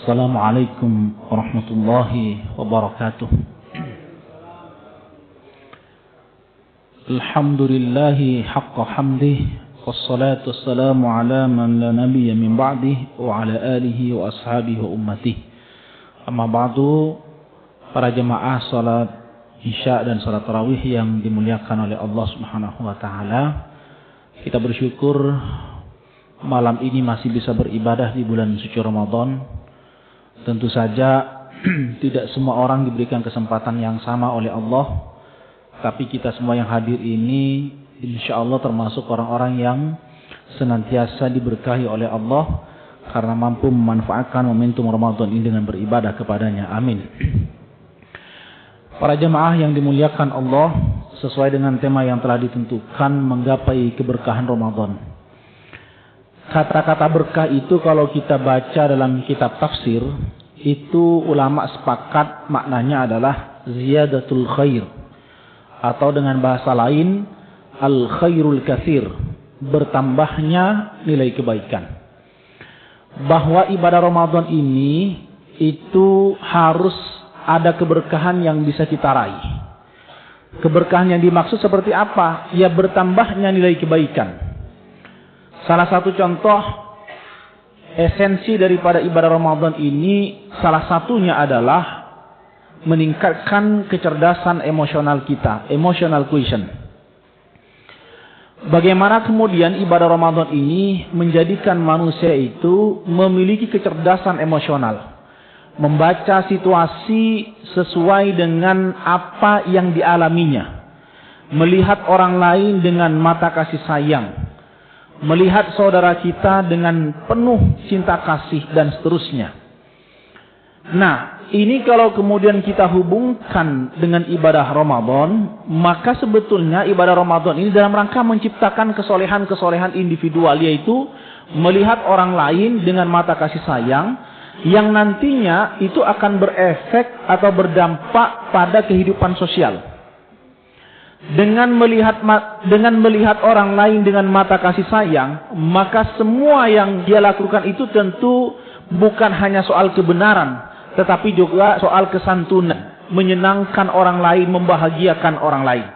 Assalamualaikum warahmatullahi wabarakatuh. Alhamdulillahi haqqa hamdih, wassalatu wassalamu ala man la nabiyya min ba'dih, wa ala alihi wa ashabihi wa ummatihi. Amma ba'du, para jemaah salat Isya dan salat tarawih yang dimuliakan oleh Allah Subhanahu wa taala. Kita bersyukur malam ini masih bisa beribadah di bulan suci Ramadan. Tentu saja tidak semua orang diberikan kesempatan yang sama oleh Allah. Tapi kita semua yang hadir ini insya Allah termasuk orang-orang yang senantiasa diberkahi oleh Allah karena mampu memanfaatkan momentum Ramadan ini dengan beribadah kepadanya. Amin. Para jemaah yang dimuliakan Allah, sesuai dengan tema yang telah ditentukan, menggapai keberkahan Ramadan. Kata-kata berkah itu kalau kita baca dalam kitab tafsir, itu ulama sepakat maknanya adalah ziyadatul khair. Atau dengan bahasa lain, al-khairul katsir, bertambahnya nilai kebaikan. Bahwa ibadah Ramadan ini, itu harus ada keberkahan yang bisa kita raih. Keberkahan yang dimaksud seperti apa? Ya bertambahnya nilai kebaikan. Salah satu contoh esensi daripada ibadah Ramadan ini salah satunya adalah meningkatkan kecerdasan emosional kita, emotional quotient. Bagaimana kemudian ibadah Ramadan ini menjadikan manusia itu memiliki kecerdasan emosional, membaca situasi sesuai dengan apa yang dialaminya, melihat orang lain dengan mata kasih sayang, melihat saudara kita dengan penuh cinta kasih dan seterusnya. Nah, ini kalau kemudian kita hubungkan dengan ibadah Ramadan, maka sebetulnya ibadah Ramadan ini dalam rangka menciptakan kesolehan-kesolehan individual, yaitu melihat orang lain dengan mata kasih sayang, yang nantinya itu akan berefek atau berdampak pada kehidupan sosial. Dengan melihat orang lain dengan mata kasih sayang, maka semua yang dia lakukan itu tentu bukan hanya soal kebenaran, tetapi juga soal kesantunan, menyenangkan orang lain, membahagiakan orang lain.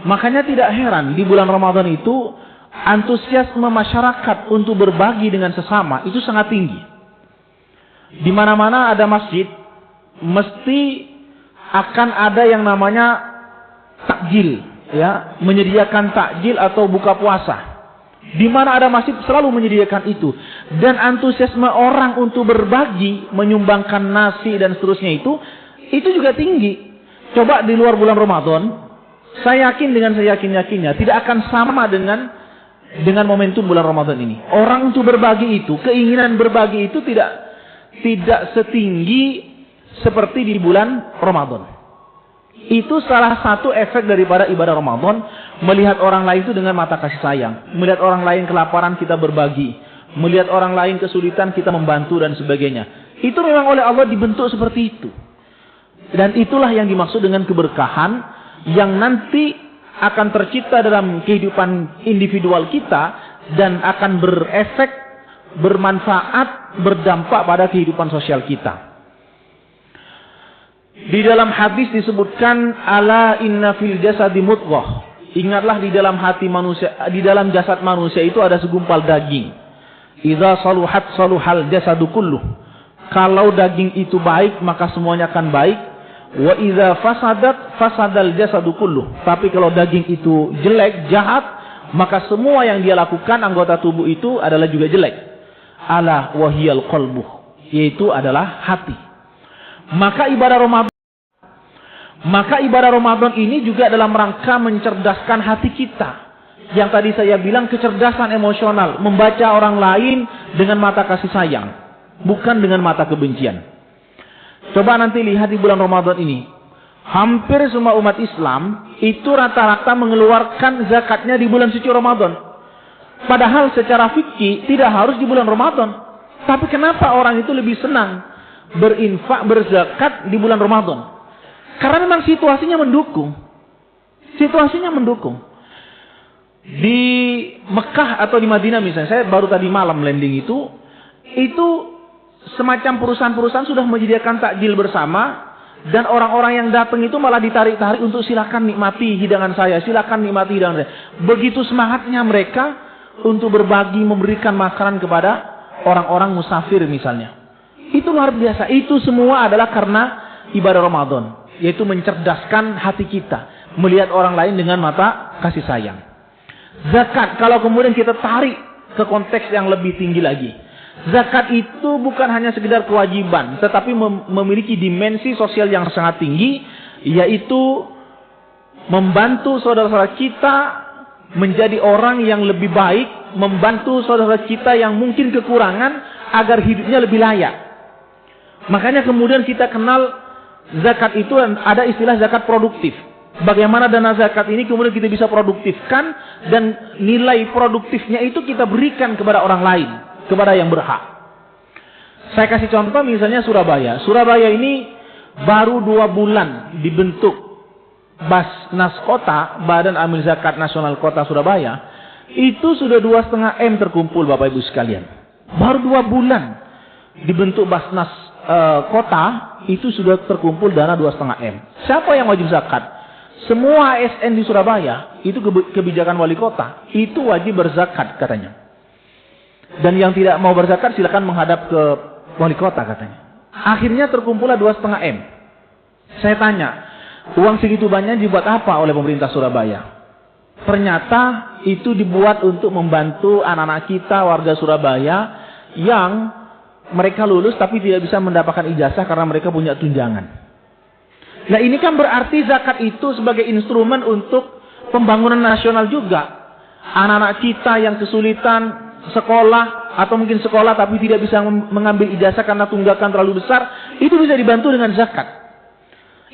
Makanya tidak heran di bulan Ramadan itu antusiasme masyarakat untuk berbagi dengan sesama itu sangat tinggi. Di mana-mana ada masjid, mesti akan ada yang namanya takjil, ya, menyediakan takjil atau buka puasa. Di mana ada masjid selalu menyediakan itu. Dan antusiasme orang untuk berbagi, menyumbangkan nasi dan seterusnya itu juga tinggi. Coba di luar bulan Ramadan, saya yakin dengan saya yakin-yakinnya tidak akan sama dengan momentum bulan Ramadan ini. Orang untuk berbagi itu, keinginan berbagi itu tidak setinggi seperti di bulan Ramadan. Itu salah satu efek daripada ibadah Ramadan, melihat orang lain itu dengan mata kasih sayang, melihat orang lain kelaparan kita berbagi, melihat orang lain kesulitan kita membantu dan sebagainya. Itu memang oleh Allah dibentuk seperti itu. Dan itulah yang dimaksud dengan keberkahan yang nanti akan tercipta dalam kehidupan individual kita dan akan berefek, bermanfaat, berdampak pada kehidupan sosial kita. Di dalam hadis disebutkan, ala inna fil jasadi mudghah. Ingatlah di dalam hati manusia, di dalam jasad manusia itu ada segumpal daging. Idza saluhat saluhal jasadu kulluh. Kalau daging itu baik, maka semuanya akan baik. Wa idza fasadat fasadal jasadu kulluh. Tapi kalau daging itu jelek, jahat, maka semua yang dia lakukan, anggota tubuh itu adalah juga jelek. Ala wahiyal qalbuh, yaitu adalah hati. Maka ibadah Ramadan ini juga dalam rangka mencerdaskan hati kita. Yang tadi saya bilang kecerdasan emosional, membaca orang lain dengan mata kasih sayang, bukan dengan mata kebencian. Coba nanti lihat di bulan Ramadan ini, hampir semua umat Islam itu rata-rata mengeluarkan zakatnya di bulan suci Ramadan. Padahal secara fikih tidak harus di bulan Ramadan. Tapi kenapa orang itu lebih senang berinfak, berzakat di bulan Ramadan? Karena memang situasinya mendukung. Situasinya mendukung. Di Mekah atau di Madinah misalnya, saya baru tadi malam landing itu semacam perusahaan-perusahaan sudah menyediakan takjil bersama, dan orang-orang yang datang itu malah ditarik-tarik untuk silakan nikmati hidangan saya, silakan nikmati hidangan saya. Begitu semangatnya mereka untuk berbagi, memberikan makanan kepada orang-orang musafir misalnya. Itu luar biasa. Itu semua adalah karena ibadah Ramadan, yaitu mencerdaskan hati kita, melihat orang lain dengan mata kasih sayang. Zakat, kalau kemudian kita tarik ke konteks yang lebih tinggi lagi, zakat itu bukan hanya sekedar kewajiban, tetapi memiliki dimensi sosial yang sangat tinggi, yaitu membantu saudara-saudara kita menjadi orang yang lebih baik, membantu saudara kita yang mungkin kekurangan agar hidupnya lebih layak. Makanya kemudian kita kenal zakat itu, ada istilah zakat produktif. Bagaimana dana zakat ini kemudian kita bisa produktifkan, dan nilai produktifnya itu kita berikan kepada orang lain, kepada yang berhak. Saya kasih contoh misalnya Surabaya. Surabaya ini baru 2 bulan dibentuk Basnas Kota, Badan Amil Zakat Nasional Kota Surabaya. Itu sudah 2,5 M terkumpul Bapak Ibu sekalian. Baru 2 bulan dibentuk Basnas Kota, itu sudah terkumpul dana 2,5 M. Siapa yang wajib zakat? Semua ASN di Surabaya, itu kebijakan wali kota, itu wajib berzakat katanya. Dan yang tidak mau berzakat silakan menghadap ke wali kota katanya. Akhirnya terkumpullah 2,5 M. Saya tanya, uang segitu banyak dibuat apa oleh pemerintah Surabaya? Ternyata itu dibuat untuk membantu anak-anak kita warga Surabaya yang mereka lulus tapi tidak bisa mendapatkan ijazah karena mereka punya tunjangan. Nah, ini kan berarti zakat itu sebagai instrumen untuk pembangunan nasional juga. Anak-anak kita yang kesulitan sekolah, atau mungkin sekolah tapi tidak bisa mengambil ijazah karena tunggakan terlalu besar, itu bisa dibantu dengan zakat.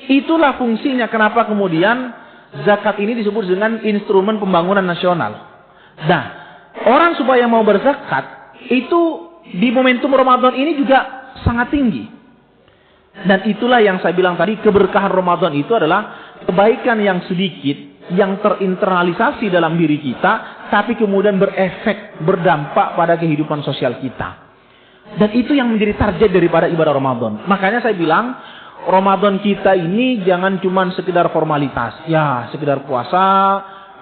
Itulah fungsinya kenapa kemudian zakat ini disebut dengan instrumen pembangunan nasional. Nah, orang supaya mau berzakat, itu di momentum Ramadan ini juga sangat tinggi. Dan itulah yang saya bilang tadi, keberkahan Ramadan itu adalah kebaikan yang sedikit, yang terinternalisasi dalam diri kita, tapi kemudian berefek, berdampak pada kehidupan sosial kita. Dan itu yang menjadi target daripada ibadah Ramadan. Makanya saya bilang, Ramadan kita ini jangan cuma sekedar formalitas. Ya, sekedar puasa,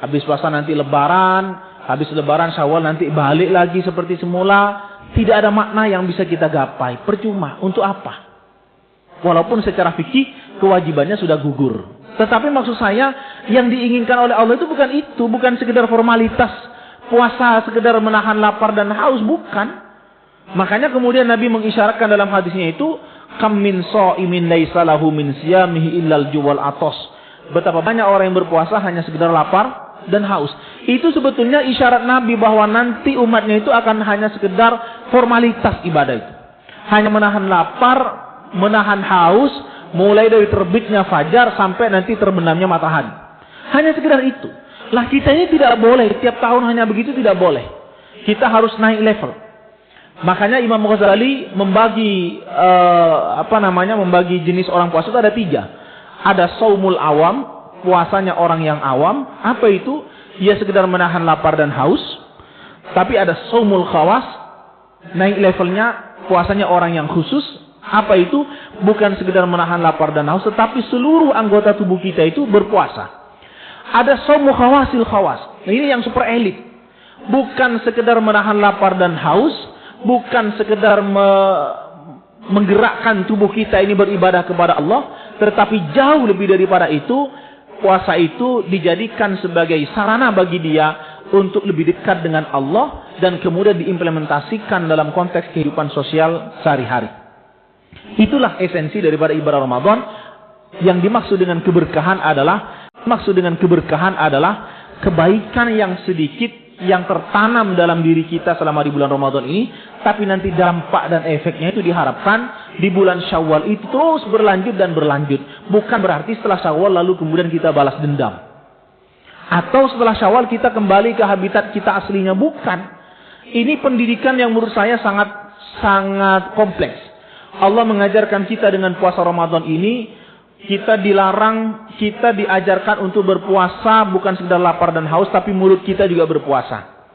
habis puasa nanti lebaran, habis lebaran Syawal nanti balik lagi seperti semula. Tidak ada makna yang bisa kita gapai. Percuma. Untuk apa? Walaupun secara fikih kewajibannya sudah gugur. Tetapi maksud saya, yang diinginkan oleh Allah itu bukan itu. Bukan sekedar formalitas puasa, sekedar menahan lapar dan haus. Bukan. Makanya kemudian Nabi mengisyaratkan dalam hadisnya itu, kam min sha'imin laisa lahu min siyamihi illal juwal atos. Betapa banyak orang yang berpuasa hanya sekedar lapar dan haus. Itu sebetulnya isyarat Nabi bahwa nanti umatnya itu akan hanya sekedar formalitas ibadah itu. Hanya menahan lapar, menahan haus, mulai dari terbitnya fajar sampai nanti terbenamnya matahari. Hanya sekedar itu. Lah kita ini tidak boleh, tiap tahun hanya begitu tidak boleh. Kita harus naik level. Makanya Imam Ghazali membagi membagi jenis orang puasa itu ada 3. Ada saumul awam, puasanya orang yang awam. Apa itu? Ya sekedar menahan lapar dan haus. Tapi ada saumul khawas, naik levelnya puasanya orang yang khusus. Apa itu? Bukan sekedar menahan lapar dan haus, tetapi seluruh anggota tubuh kita itu berpuasa. Ada saumu khawasil khawas. Nah, ini yang super elit. Bukan sekedar menahan lapar dan haus, bukan sekedar menggerakkan tubuh kita ini beribadah kepada Allah, tetapi jauh lebih daripada itu, puasa itu dijadikan sebagai sarana bagi dia untuk lebih dekat dengan Allah dan kemudian diimplementasikan dalam konteks kehidupan sosial sehari-hari. Itulah esensi daripada ibadah Ramadan. Yang dimaksud dengan keberkahan adalah kebaikan yang sedikit yang tertanam dalam diri kita selama di bulan Ramadan ini, tapi nanti dampak dan efeknya itu diharapkan di bulan Syawal itu terus berlanjut dan berlanjut. Bukan berarti setelah Syawal lalu kemudian kita balas dendam. Atau setelah Syawal kita kembali ke habitat kita aslinya. Bukan. Ini pendidikan yang menurut saya sangat kompleks. Allah mengajarkan kita dengan puasa Ramadan ini, kita dilarang, kita diajarkan untuk berpuasa bukan sekedar lapar dan haus, tapi mulut kita juga berpuasa.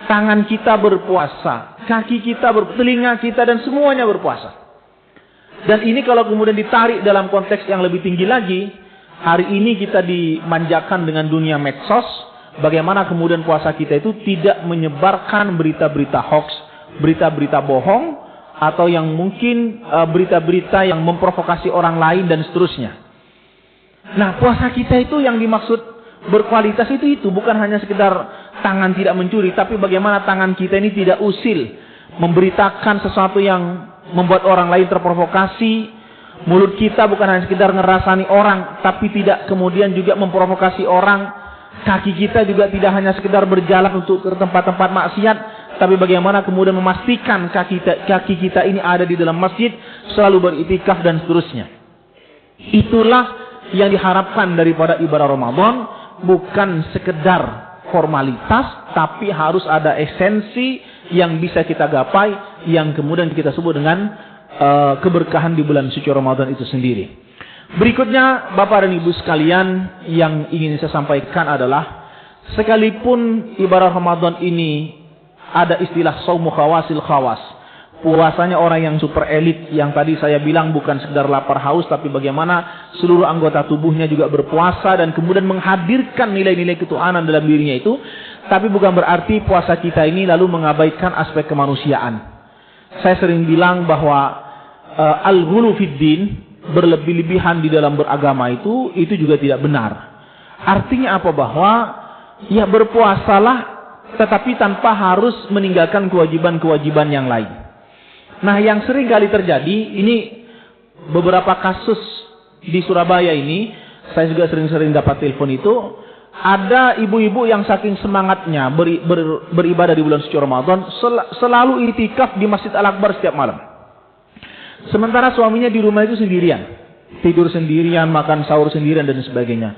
Tangan kita berpuasa, kaki kita, telinga kita, dan semuanya berpuasa. Dan ini kalau kemudian ditarik dalam konteks yang lebih tinggi lagi, hari ini kita dimanjakan dengan dunia medsos, bagaimana kemudian puasa kita itu tidak menyebarkan berita-berita hoax, berita-berita bohong, atau yang mungkin berita-berita yang memprovokasi orang lain dan seterusnya. Nah, puasa kita itu yang dimaksud berkualitas itu bukan hanya sekedar tangan tidak mencuri, tapi bagaimana tangan kita ini tidak usil memberitakan sesuatu yang membuat orang lain terprovokasi. Mulut kita bukan hanya sekedar ngerasani orang, tapi tidak kemudian juga memprovokasi orang. Kaki kita juga tidak hanya sekedar berjalan untuk ke tempat-tempat maksiat, tapi bagaimana kemudian memastikan kaki kita ini ada di dalam masjid, selalu beritikaf dan seterusnya. Itulah yang diharapkan daripada ibadah Ramadan, bukan sekedar formalitas, tapi harus ada esensi yang bisa kita gapai, yang kemudian kita sebut dengan keberkahan di bulan suci Ramadan itu sendiri. Berikutnya, Bapak dan Ibu sekalian, yang ingin saya sampaikan adalah, sekalipun ibadah Ramadan ini ada istilah saumu khawasil khawas, puasanya orang yang super elit, yang tadi saya bilang bukan sekedar lapar haus, tapi bagaimana seluruh anggota tubuhnya juga berpuasa dan kemudian menghadirkan nilai-nilai ketuhanan dalam dirinya itu. Tapi bukan berarti puasa kita ini lalu mengabaikan aspek kemanusiaan. Saya sering bilang bahwa al-ghulu fid din, berlebih-lebihan di dalam beragama itu juga tidak benar. Artinya apa? Bahwa ya berpuasalah, tetapi tanpa harus meninggalkan kewajiban-kewajiban yang lain. Nah, yang sering kali terjadi, ini beberapa kasus di Surabaya ini, saya juga sering-sering dapat telepon itu, ada ibu-ibu yang saking semangatnya beribadah di bulan suci Ramadan, selalu itikaf di Masjid Al-Akbar setiap malam. Sementara suaminya di rumah itu sendirian, tidur sendirian, makan sahur sendirian dan sebagainya.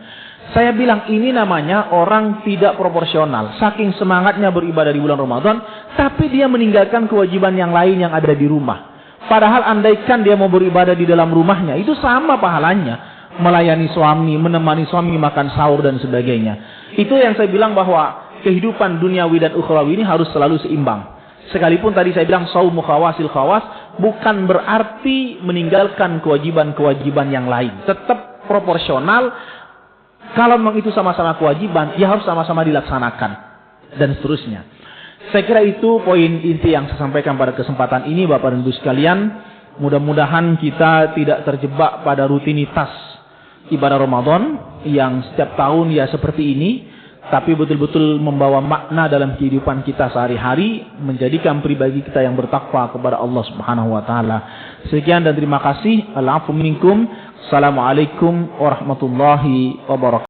Saya bilang ini namanya orang tidak proporsional. Saking semangatnya beribadah di bulan Ramadan, tapi dia meninggalkan kewajiban yang lain yang ada di rumah. Padahal andaikan dia mau beribadah di dalam rumahnya, itu sama pahalanya. Melayani suami, menemani suami makan sahur dan sebagainya. Itu yang saya bilang bahwa kehidupan duniawi dan ukhrawi ini harus selalu seimbang. Sekalipun tadi saya bilang saumu khawasil khawas, bukan berarti meninggalkan kewajiban-kewajiban yang lain. Tetap proporsional. Kalau memang itu sama-sama kewajiban, ya harus sama-sama dilaksanakan. Dan seterusnya. Saya kira itu poin inti yang saya sampaikan pada kesempatan ini, Bapak dan Ibu sekalian. Mudah-mudahan kita tidak terjebak pada rutinitas ibadah Ramadan yang setiap tahun ya seperti ini, tapi betul-betul membawa makna dalam kehidupan kita sehari-hari, menjadikan pribadi kita yang bertakwa kepada Allah Subhanahu wa taala. Sekian dan terima kasih. Al-'afwu minkum. Assalamualaikum warahmatullahi wabarakatuh.